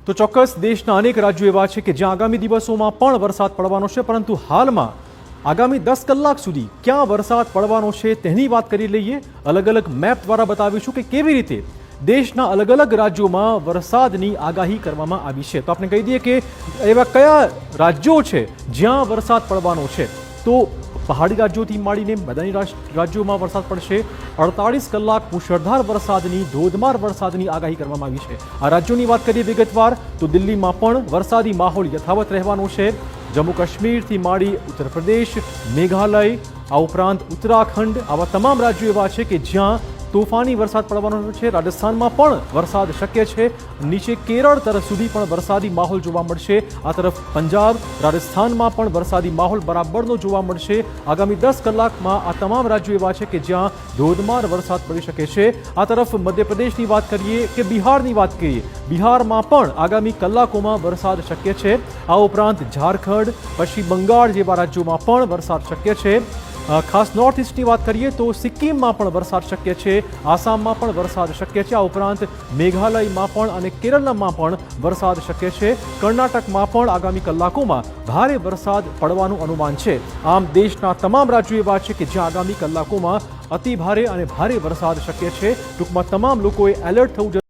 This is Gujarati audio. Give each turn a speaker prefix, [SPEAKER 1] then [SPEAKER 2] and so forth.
[SPEAKER 1] તો ચોક્કસ દેશના અનેક રાજ્યો એવા છે કે જ્યાં આગામી દિવસોમાં પણ વરસાદ પડવાનો છે, પરંતુ હાલમાં આગામી 10 કલાક સુધી ક્યાં વરસાદ પડવાનો છે તેની વાત કરી લઈએ। અલગ અલગ મેપ દ્વારા બતાવીશું કે કેવી રીતે દેશના અલગ અલગ રાજ્યોમાં વરસાદની આગાહી કરવામાં આવી છે। તો આપણે કહી દઈએ કે એવા કયા રાજ્યો છે જ્યાં વરસાદ પડવાનો છે। તો પહાડી રાજ્યોથી માંડીને મેદાની રાજ્યોમાં વરસાદ પડશે। 48 કલાક મુશળધાર વરસાદની ધોધમાર વરસાદની આગાહી કરવામાં આવી છે। આ રાજ્યોની વાત કરીએ વિગતવાર તો દિલ્હીમાં પણ વરસાદી માહોલ યથાવત રહેવાનો છે। જમ્મુ કાશ્મીરથી માંડી ઉત્તર પ્રદેશ, મેઘાલય, આ ઉપરાંત ઉત્તરાખંડ, આવા તમામ રાજ્યો એવા છે કે જ્યાં તોફાની વરસાદ પડવાનો છે। રાજસ્થાનમાં પણ વરસાદ શક્ય છે। નીચે કેરળ તરફ સુધી પણ વરસાદી માહોલ જોવા મળશે। આ તરફ પંજાબ, રાજસ્થાનમાં પણ વરસાદી માહોલ બરાબરનો જોવા મળશે। આગામી 10 કલાકમાં આ તમામ રાજ્યો એવા છે કે જ્યાં ધોધમાર વરસાદ પડી શકે છે। આ તરફ મધ્યપ્રદેશની વાત કરીએ કે બિહારની વાત કરીએ, બિહારમાં પણ આગામી કલાકોમાં વરસાદ શક્ય છે। આ ઉપરાંત ઝારખંડ, પશ્ચિમ બંગાળ જેવા રાજ્યોમાં પણ વરસાદ શક્ય છે। ખાસ નોર્થ ઇસ્ટની વાત કરીએ તો સિક્કિમમાં પણ વરસાદ શક્ય છે, આસામમાં પણ વરસાદ શક્ય છે। આ ઉપરાંત મેઘાલયમાં પણ અને કેરળમાં પણ વરસાદ શક્ય છે। કર્ણાટકમાં પણ આગામી કલાકોમાં ભારે વરસાદ પડવાનું અનુમાન છે। આમ દેશના તમામ રાજ્યો એવા છે કે જ્યાં આગામી કલાકોમાં અતિ ભારે અને ભારે વરસાદ શક્ય છે। ટૂંકમાં તમામ લોકોએ એલર્ટ થવું